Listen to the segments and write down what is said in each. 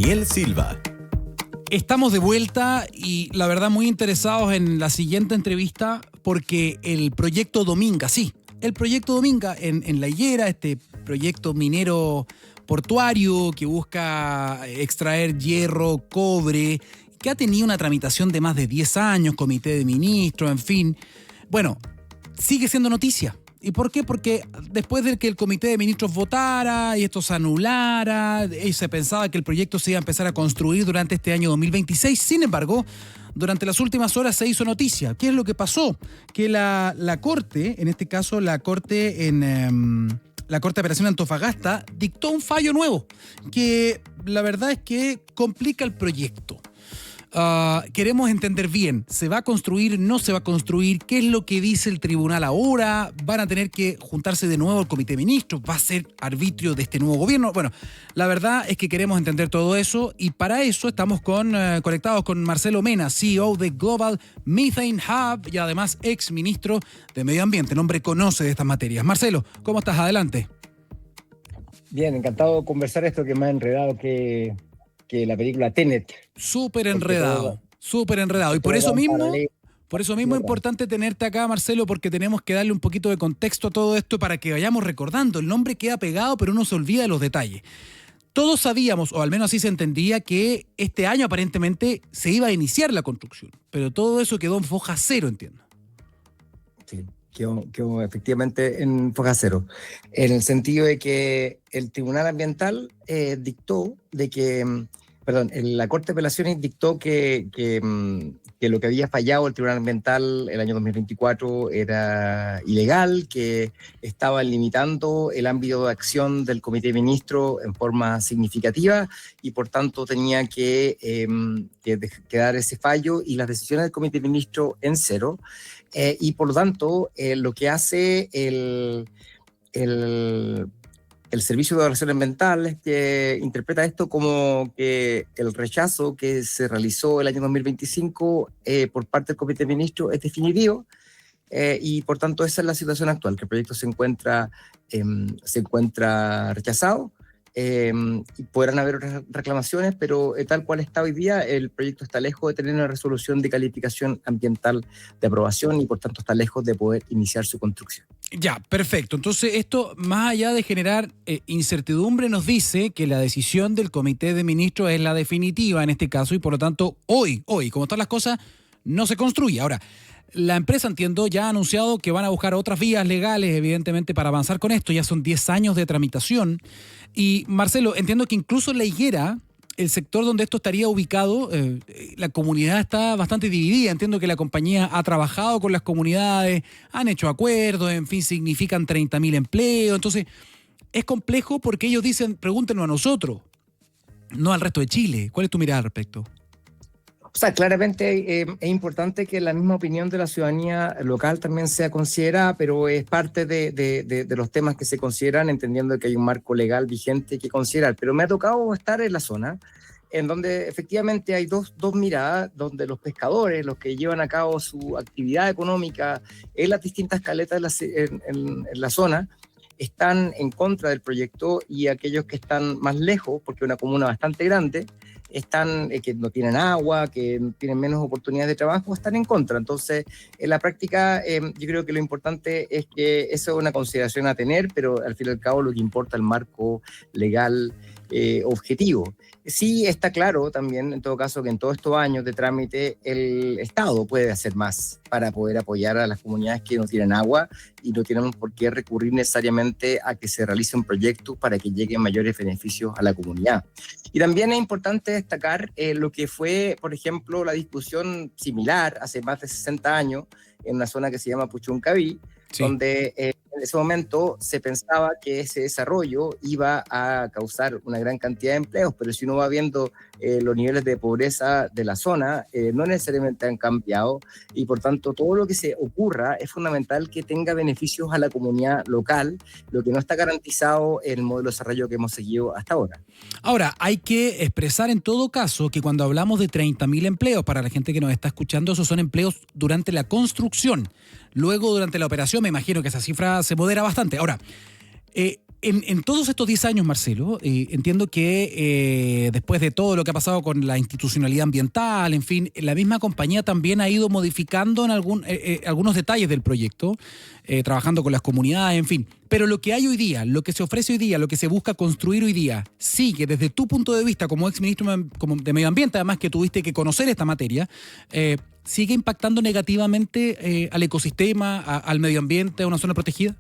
Daniel Silva. Estamos de vuelta y la verdad muy interesados en la siguiente entrevista porque el proyecto Dominga, el proyecto Dominga en La Higuera, este proyecto minero portuario que busca extraer hierro, cobre, que ha tenido una tramitación de más de 10 años, comité de ministros, en fin. Bueno, sigue siendo noticia. ¿Y por qué? Porque después de que el comité de ministros votara y esto se anulara, y se pensaba que el proyecto se iba a empezar a construir durante este año 2026. Sin embargo, durante las últimas horas se hizo noticia. ¿Qué es lo que pasó? Que la Corte, en este caso la Corte la Corte de Apelación de Antofagasta, dictó un fallo nuevo que la verdad es que complica el proyecto. Queremos entender bien, ¿se va a construir, no se va a construir? ¿Qué es lo que dice el tribunal ahora? ¿Van a tener que juntarse de nuevo el comité de ministros? ¿Va a ser arbitrio de este nuevo gobierno? Bueno, la verdad es que queremos entender todo eso y para eso estamos conectados con Marcelo Mena, CEO de Global Methane Hub y además ex ministro de Medio Ambiente. El hombre conoce de estas materias. Marcelo, ¿cómo estás? Adelante. Bien, encantado de conversar esto que me ha enredado que la película Tenet. Súper enredado. Y por eso mismo es importante tenerte acá, Marcelo, porque tenemos que darle un poquito de contexto a todo esto para que vayamos recordando. El nombre queda pegado, pero uno se olvida de los detalles. Todos sabíamos, o al menos así se entendía, que este año aparentemente se iba a iniciar la construcción, pero todo eso quedó en foja cero, entiendo. Sí, quedó efectivamente en foja cero, en el sentido de que el Tribunal Ambiental dictó de que... la Corte de Apelaciones dictó que lo que había fallado el Tribunal Ambiental el año 2024 era ilegal, que estaba limitando el ámbito de acción del Comité de Ministros en forma significativa y por tanto tenía que dar ese fallo y las decisiones del Comité de Ministros en cero. Y por lo tanto, lo que hace el Servicio de Evaluación Ambiental es que interpreta esto como que el rechazo que se realizó el año 2025 por parte del Comité de Ministros es definitivo y por tanto esa es la situación actual, que el proyecto se encuentra rechazado y podrán haber otras reclamaciones, pero tal cual está hoy día, el proyecto está lejos de tener una resolución de calificación ambiental de aprobación y por tanto está lejos de poder iniciar su construcción. Ya, perfecto. Entonces esto, más allá de generar incertidumbre, nos dice que la decisión del Comité de Ministros es la definitiva en este caso y por lo tanto hoy, como están las cosas, no se construye. Ahora, la empresa, entiendo, ya ha anunciado que van a buscar otras vías legales, evidentemente, para avanzar con esto. Ya son 10 años de tramitación. Y, Marcelo, entiendo que incluso en La Higuera, el sector donde esto estaría ubicado, la comunidad está bastante dividida. Entiendo que la compañía ha trabajado con las comunidades, han hecho acuerdos, en fin, significan 30.000 empleos. Entonces, es complejo porque ellos dicen, pregúntenos a nosotros, no al resto de Chile. ¿Cuál es tu mirada al respecto? O sea, claramente es importante que la misma opinión de la ciudadanía local también sea considerada, pero es parte de los temas que se consideran, entendiendo que hay un marco legal vigente que considerar. Pero me ha tocado estar en la zona en donde efectivamente hay dos miradas, donde los pescadores, los que llevan a cabo su actividad económica en las distintas caletas en la zona, están en contra del proyecto y aquellos que están más lejos, porque es una comuna bastante grande, que no tienen agua, que tienen menos oportunidades de trabajo, están en contra. Entonces, en la práctica, yo creo que lo importante es que eso es una consideración a tener, pero al fin y al cabo lo que importa es el marco legal objetivo. Sí está claro también, en todo caso, que en todos estos años de trámite el Estado puede hacer más para poder apoyar a las comunidades que no tienen agua y no tienen por qué recurrir necesariamente a que se realice un proyecto para que lleguen mayores beneficios a la comunidad. Y también es importante destacar lo que fue, por ejemplo, la discusión similar hace más de 60 años en una zona que se llama Puchuncaví, sí, donde en ese momento se pensaba que ese desarrollo iba a causar una gran cantidad de empleos, pero si uno va viendo los niveles de pobreza de la zona, no necesariamente han cambiado y por tanto todo lo que se ocurra es fundamental que tenga beneficios a la comunidad local, lo que no está garantizado en el modelo de desarrollo que hemos seguido hasta ahora. Ahora, hay que expresar en todo caso que cuando hablamos de 30.000 empleos, para la gente que nos está escuchando, esos son empleos durante la construcción. Luego, durante la operación, me imagino que esa cifra se modera bastante. Ahora, En todos estos 10 años, Marcelo, entiendo que después de todo lo que ha pasado con la institucionalidad ambiental, en fin, la misma compañía también ha ido modificando en algunos detalles del proyecto, trabajando con las comunidades, en fin. Pero lo que hay hoy día, lo que se ofrece hoy día, lo que se busca construir hoy día, sigue desde tu punto de vista como exministro de Medio Ambiente, además que tuviste que conocer esta materia, ¿sigue impactando negativamente al ecosistema, al medio ambiente, a una zona protegida?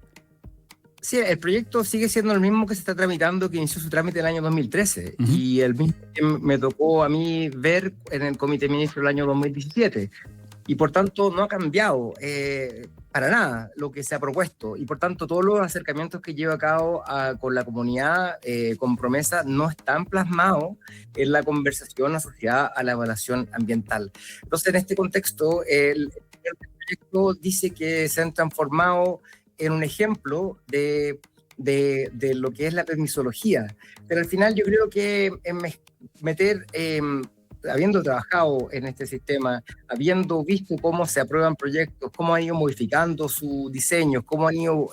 Sí, el proyecto sigue siendo el mismo que se está tramitando, que inició su trámite en el año 2013, y el mismo que me tocó a mí ver en el Comité de Ministros del año 2017. Y por tanto no ha cambiado para nada lo que se ha propuesto. Y por tanto todos los acercamientos que lleva a cabo con la comunidad con promesa no están plasmados en la conversación asociada a la evaluación ambiental. Entonces, en este contexto, el proyecto dice que se han transformado en un ejemplo de lo que es la permisología. Pero al final yo creo que meter, habiendo trabajado en este sistema, habiendo visto cómo se aprueban proyectos, cómo han ido modificando sus diseños, cómo han ido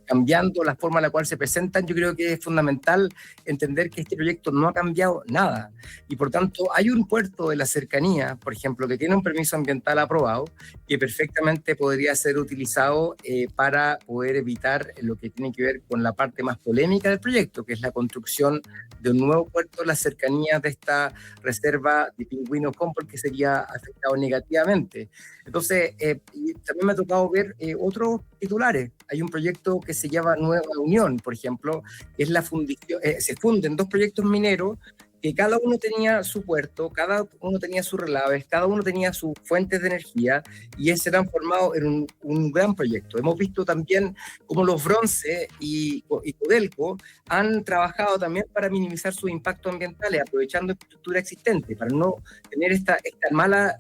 cambiando la forma en la cual se presentan, yo creo que es fundamental entender que este proyecto no ha cambiado nada. Y por tanto, hay un puerto de la cercanía, por ejemplo, que tiene un permiso ambiental aprobado, que perfectamente podría ser utilizado para poder evitar lo que tiene que ver con la parte más polémica del proyecto, que es la construcción de un nuevo puerto en las cercanías de esta reserva de pingüinos Humboldt, que sería afectado negativamente. Entonces, y también me ha tocado ver otros titulares. Hay un proyecto que se llama Nueva Unión, por ejemplo, que es la fundición, se funden dos proyectos mineros que cada uno tenía su puerto, cada uno tenía sus relaves, cada uno tenía sus fuentes de energía, y ese se transformado en un gran proyecto. Hemos visto también cómo los Bronce y Codelco han trabajado también para minimizar sus impactos ambientales, aprovechando infraestructura existente, para no tener esta mala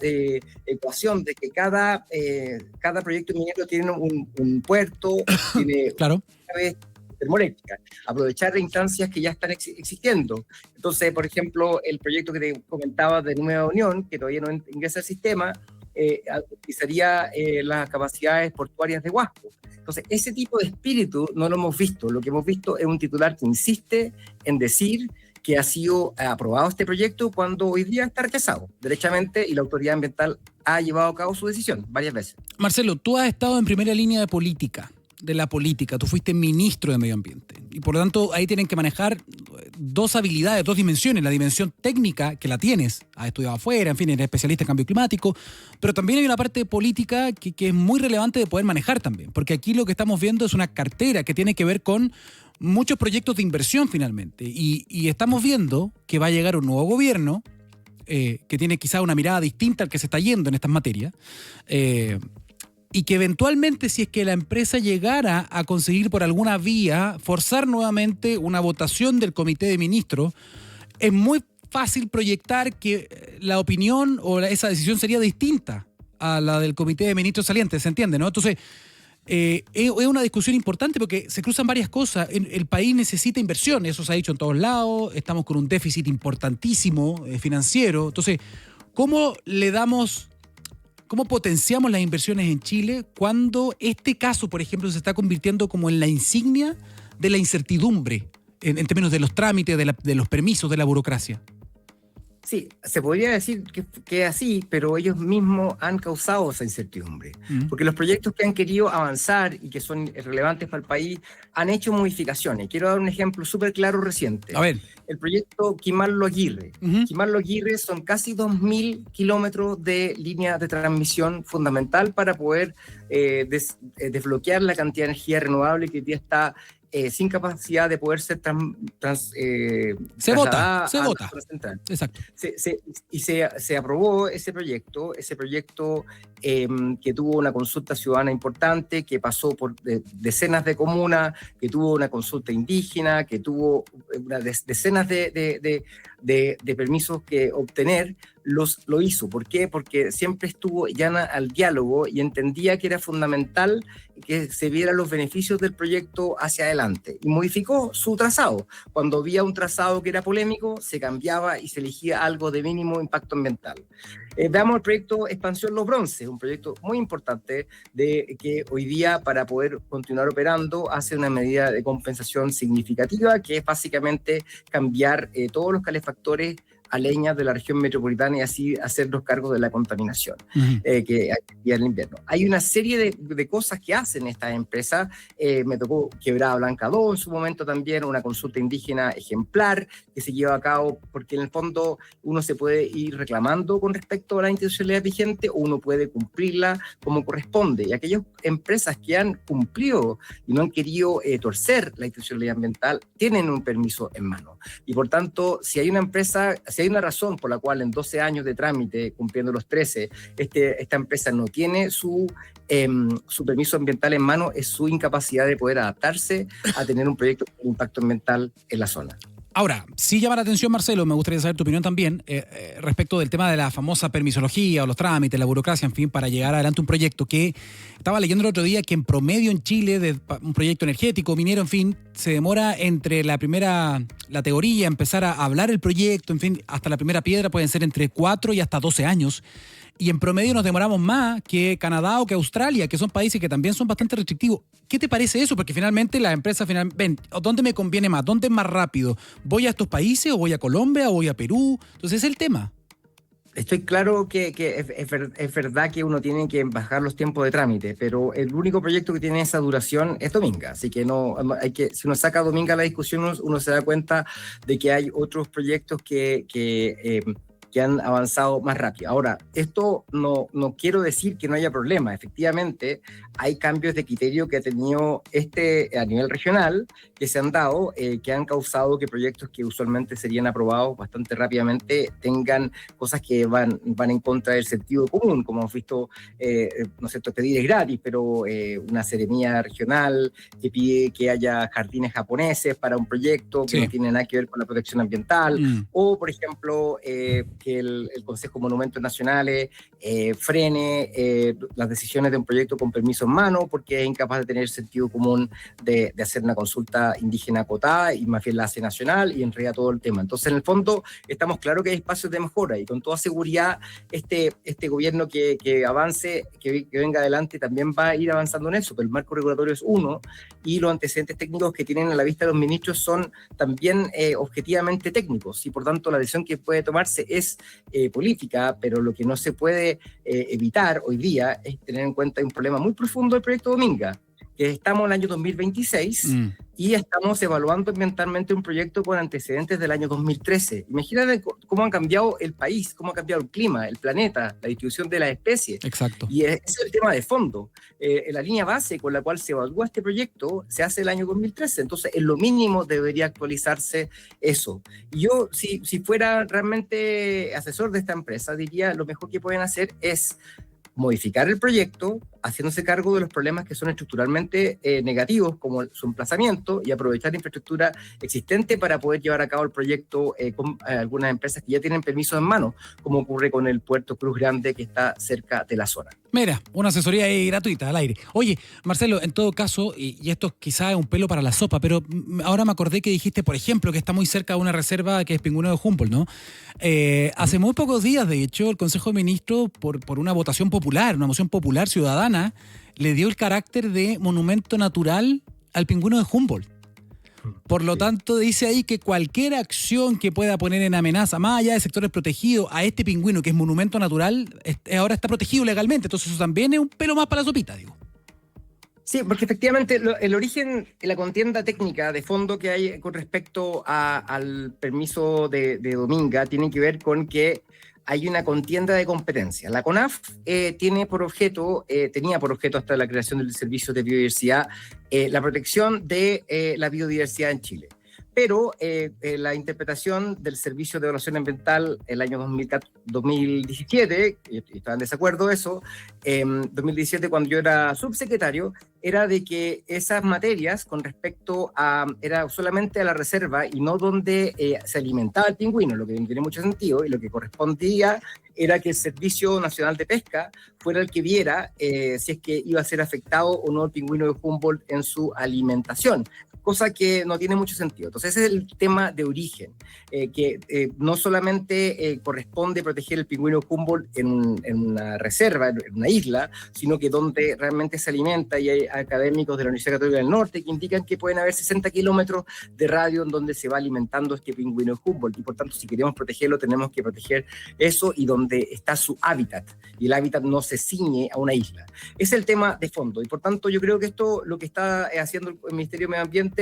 ecuación de que cada proyecto minero tiene un puerto, tiene claro, termoeléctrica, aprovechar instancias que ya están existiendo. Entonces, por ejemplo, el proyecto que te comentaba de Nueva Unión, que todavía no ingresa al sistema, utilizaría las capacidades portuarias de Huasco. Entonces, ese tipo de espíritu no lo hemos visto. Lo que hemos visto es un titular que insiste en decir que ha sido aprobado este proyecto cuando hoy día está rechazado derechamente, y la autoridad ambiental ha llevado a cabo su decisión varias veces. Marcelo, tú has estado en primera línea de la política, tú fuiste ministro de Medio Ambiente y por lo tanto ahí tienen que manejar dos habilidades, dos dimensiones: la dimensión técnica, que la tienes, has estudiado afuera, en fin, eres especialista en cambio climático, pero también hay una parte política que es muy relevante de poder manejar también, porque aquí lo que estamos viendo es una cartera que tiene que ver con muchos proyectos de inversión finalmente, y estamos viendo que va a llegar un nuevo gobierno que tiene quizá una mirada distinta al que se está yendo en estas materias, y que eventualmente, si es que la empresa llegara a conseguir por alguna vía forzar nuevamente una votación del Comité de Ministros, es muy fácil proyectar que la opinión o esa decisión sería distinta a la del Comité de Ministros saliente, ¿se entiende, no? Entonces, es una discusión importante porque se cruzan varias cosas. El país necesita inversión, eso se ha dicho en todos lados, estamos con un déficit importantísimo financiero. Entonces, ¿cómo potenciamos las inversiones en Chile cuando este caso, por ejemplo, se está convirtiendo como en la insignia de la incertidumbre en términos de los trámites, de los permisos, de la burocracia? Sí, se podría decir que es así, pero ellos mismos han causado esa incertidumbre. Porque los proyectos que han querido avanzar y que son relevantes para el país han hecho modificaciones. Quiero dar un ejemplo súper claro reciente. A ver. El proyecto Quimarlo-Aguirre. Quimarlo-Aguirre son casi 2.000 kilómetros de línea de transmisión fundamental para poder desbloquear la cantidad de energía renovable que hoy día está sin capacidad de poder ser se vota. Exacto. Se aprobó ese proyecto que tuvo una consulta ciudadana importante, que pasó por decenas de comunas, que tuvo una consulta indígena, que tuvo decenas de de permisos que obtener, lo hizo. ¿Por qué? Porque siempre estuvo llana al diálogo y entendía que era fundamental que se vieran los beneficios del proyecto hacia adelante. Y modificó su trazado. Cuando había un trazado que era polémico, se cambiaba y se elegía algo de mínimo impacto ambiental. Veamos el proyecto Expansión Los Bronces, un proyecto muy importante que hoy día, para poder continuar operando, hace una medida de compensación significativa, que es básicamente cambiar todos los calefactores a leña de la región metropolitana y así hacernos cargo de la contaminación que hay en el invierno. Hay una serie de cosas que hacen estas empresas. Me tocó Quebrada Blanca 2 en su momento también, una consulta indígena ejemplar que se lleva a cabo, porque en el fondo uno se puede ir reclamando con respecto a la institucionalidad vigente o uno puede cumplirla como corresponde. Y aquellas empresas que han cumplido y no han querido torcer la institucionalidad ambiental tienen un permiso en mano. Y por tanto, si hay una razón por la cual en 12 años de trámite, cumpliendo los 13, esta empresa no tiene su permiso ambiental en mano, es su incapacidad de poder adaptarse a tener un proyecto de impacto ambiental en la zona. Ahora, sí llama la atención, Marcelo, me gustaría saber tu opinión también respecto del tema de la famosa permisología o los trámites, la burocracia, en fin, para llegar adelante un proyecto que estaba leyendo el otro día que en promedio en Chile, de un proyecto energético, minero, en fin, se demora entre la teoría, empezar a hablar el proyecto, en fin, hasta la primera piedra pueden ser entre 4 y hasta 12 años. Y en promedio nos demoramos más que Canadá o que Australia, que son países que también son bastante restrictivos. ¿Qué te parece eso? Porque finalmente las empresas, ven, ¿dónde me conviene más? ¿Dónde es más rápido? ¿Voy a estos países o voy a Colombia o voy a Perú? Entonces es el tema. Estoy claro que es verdad que uno tiene que bajar los tiempos de trámite, pero el único proyecto que tiene esa duración es Dominga, así que si uno saca Dominga a la discusión, uno se da cuenta de que hay otros proyectos que han avanzado más rápido. Ahora, esto no quiero decir que no haya problema. Efectivamente, hay cambios de criterio que ha tenido a nivel regional, que se han dado, que han causado que proyectos que usualmente serían aprobados bastante rápidamente tengan cosas que van en contra del sentido común, como hemos visto, no sé, pedir es gratis, pero una seremía regional que pide que haya jardines japoneses para un proyecto que no tiene nada que ver con la protección ambiental, o, por ejemplo, que el Consejo de Monumentos Nacionales frene las decisiones de un proyecto con permiso en mano porque es incapaz de tener sentido común de hacer una consulta indígena acotada y más bien la hace nacional y enreda todo el tema. Entonces, en el fondo, estamos claros que hay espacios de mejora y con toda seguridad este gobierno que avance, que venga adelante, también va a ir avanzando en eso, pero el marco regulatorio es uno y los antecedentes técnicos que tienen a la vista los ministros son también objetivamente técnicos y por tanto la decisión que puede tomarse es política, pero lo que no se puede evitar hoy día es tener en cuenta un problema muy profundo del proyecto Dominga, que estamos en el año 2026 y estamos evaluando ambientalmente un proyecto con antecedentes del año 2013. Imagínate cómo ha cambiado el país, cómo ha cambiado el clima, el planeta, la distribución de las especies. Exacto. Y ese es el tema de fondo. La línea base con la cual se evalúa este proyecto se hace el año 2013, entonces en lo mínimo debería actualizarse eso. Y yo, si fuera realmente asesor de esta empresa, diría lo mejor que pueden hacer es modificar el proyecto, haciéndose cargo de los problemas que son estructuralmente negativos, como su emplazamiento, y aprovechar la infraestructura existente para poder llevar a cabo el proyecto con algunas empresas que ya tienen permisos en mano, como ocurre con el puerto Cruz Grande, que está cerca de la zona. Mira, una asesoría gratuita al aire. Oye, Marcelo, en todo caso, y esto quizás es un pelo para la sopa, pero ahora me acordé que dijiste, por ejemplo, que está muy cerca de una reserva que es Pingüino de Humboldt, ¿no? Hace muy pocos días, de hecho, el Consejo de Ministros, por una votación popular, una moción popular ciudadana, le dio el carácter de monumento natural al Pingüino de Humboldt. Por lo tanto, dice ahí que cualquier acción que pueda poner en amenaza, más allá de sectores protegidos, a este pingüino, que es monumento natural, ahora está protegido legalmente. Entonces eso también es un pelo más para la sopita, digo. Sí, porque efectivamente el origen, la contienda técnica de fondo que hay con respecto al permiso de Dominga tiene que ver con que hay una contienda de competencia. La CONAF tenía por objeto hasta la creación del Servicio de Biodiversidad la protección de la biodiversidad en Chile. pero la interpretación del Servicio de Evaluación Ambiental el año 2017, y estaba en desacuerdo eso, 2017 cuando yo era subsecretario, era de que esas materias con respecto a, era solamente a la reserva y no donde se alimentaba el pingüino, lo que no tiene mucho sentido, y lo que correspondía era que el Servicio Nacional de Pesca fuera el que viera si es que iba a ser afectado o no el pingüino de Humboldt en su alimentación, cosa que no tiene mucho sentido. Entonces ese es el tema de origen, que no solamente corresponde proteger el pingüino Humboldt en una reserva, en una isla, sino que donde realmente se alimenta, y hay académicos de la Universidad Católica del Norte que indican que pueden haber 60 kilómetros de radio en donde se va alimentando este pingüino Humboldt, y por tanto si queremos protegerlo tenemos que proteger eso y donde está su hábitat, y el hábitat no se ciñe a una isla. Es el tema de fondo, y por tanto yo creo que esto, lo que está haciendo el Ministerio de Medio Ambiente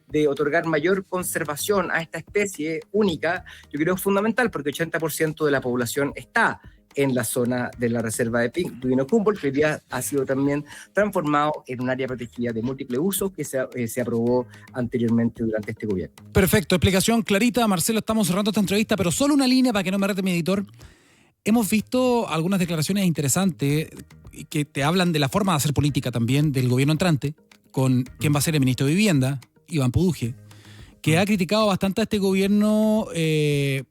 de otorgar mayor conservación a esta especie única, yo creo es fundamental, porque el 80% de la población está en la zona de la reserva de pingüino Humboldt, que hoy día ha sido también transformado en un área protegida de múltiple uso que se aprobó anteriormente durante este gobierno. Perfecto, explicación clarita. Marcelo, estamos cerrando esta entrevista, pero solo una línea para que no me rete mi editor. Hemos visto algunas declaraciones interesantes que te hablan de la forma de hacer política también del gobierno entrante, con quien va a ser el ministro de Vivienda, Iván Puduje, que ha criticado bastante a este gobierno,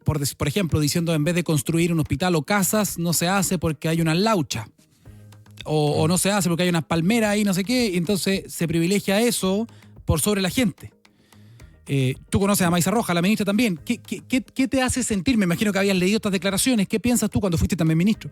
por ejemplo, diciendo en vez de construir un hospital o casas, no se hace porque hay una laucha, o no se hace porque hay unas palmeras ahí, no sé qué, y entonces se privilegia eso por sobre la gente. Tú conoces a Maysa Roja, la ministra también. ¿Qué te hace sentir? Me imagino que habías leído estas declaraciones. ¿Qué piensas tú cuando fuiste también ministro?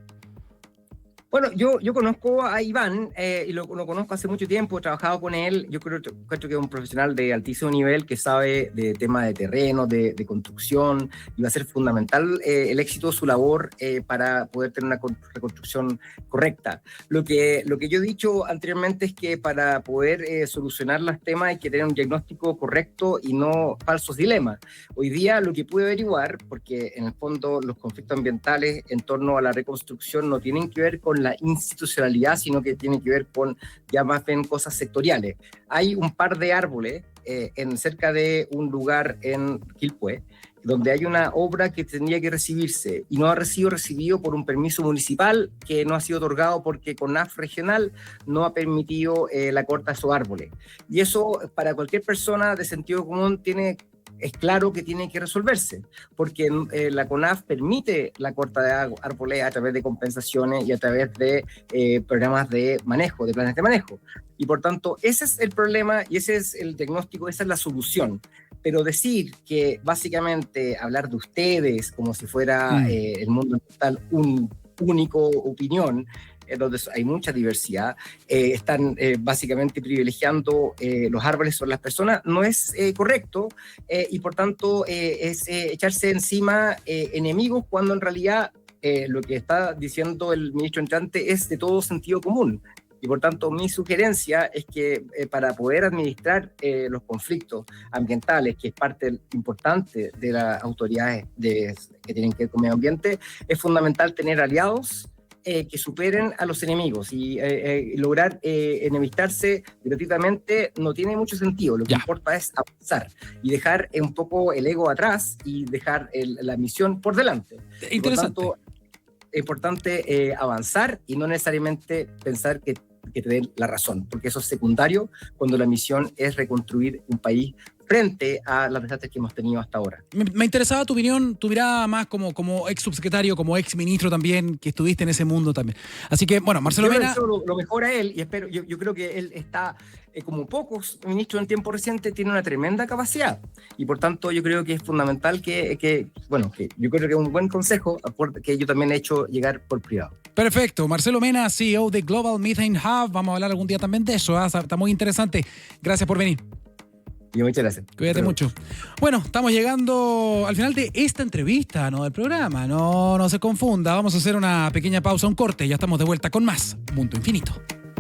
Bueno, yo conozco a Iván y lo conozco hace mucho tiempo, he trabajado con él. Yo creo que es un profesional de altísimo nivel que sabe de temas de terreno, de construcción, y va a ser fundamental el éxito de su labor para poder tener una reconstrucción correcta. Lo que yo he dicho anteriormente es que para poder solucionar los temas hay que tener un diagnóstico correcto y no falsos dilemas. Hoy día lo que pude averiguar, porque en el fondo los conflictos ambientales en torno a la reconstrucción no tienen que ver con la institucionalidad, sino que tiene que ver con ya más bien cosas sectoriales. Hay un par de árboles cerca de un lugar en Quilpué, donde hay una obra que tendría que recibirse y no ha sido recibido por un permiso municipal que no ha sido otorgado porque CONAF regional no ha permitido la corta de esos árboles. Y eso para cualquier persona de sentido común es claro que tiene que resolverse, porque la CONAF permite la corta de árboles a través de compensaciones y a través de programas de manejo, de planes de manejo. Y por tanto, ese es el problema y ese es el diagnóstico, esa es la solución. Pero decir que básicamente hablar de ustedes como si fuera el mundo ambiental un único opinión, donde hay mucha diversidad, están básicamente privilegiando los árboles sobre las personas, no es correcto, y por tanto es echarse encima enemigos cuando en realidad lo que está diciendo el ministro entrante es de todo sentido común. Y por tanto mi sugerencia es que para poder administrar los conflictos ambientales, que es parte importante de las autoridades que tienen que ver con medio ambiente, es fundamental tener aliados que superen a los enemigos, y lograr enemistarse gratuitamente no tiene mucho sentido. Lo que importa es avanzar y dejar un poco el ego atrás y dejar la misión por delante. Interesante. Por tanto, es importante avanzar y no necesariamente pensar que te den la razón, porque eso es secundario cuando la misión es reconstruir un país frente a las desastres que hemos tenido hasta ahora. Me interesaba tu opinión, tu mirada más como ex subsecretario, como ex ministro también, que estuviste en ese mundo también. Así que, bueno, Marcelo Mena... Lo mejor a él, y espero, yo creo que él está, como pocos ministros en tiempo reciente, tiene una tremenda capacidad. Y por tanto, yo creo que es fundamental que yo creo que es un buen consejo que yo también he hecho llegar por privado. Perfecto. Marcelo Mena, CEO de Global Methane Hub. Vamos a hablar algún día también de eso. Está muy interesante. Gracias por venir. Y muchas gracias. Cuídate mucho. Bueno, estamos llegando al final de esta entrevista, no del programa. No se confunda. Vamos a hacer una pequeña pausa, un corte. Ya estamos de vuelta con más Mundo Infinito.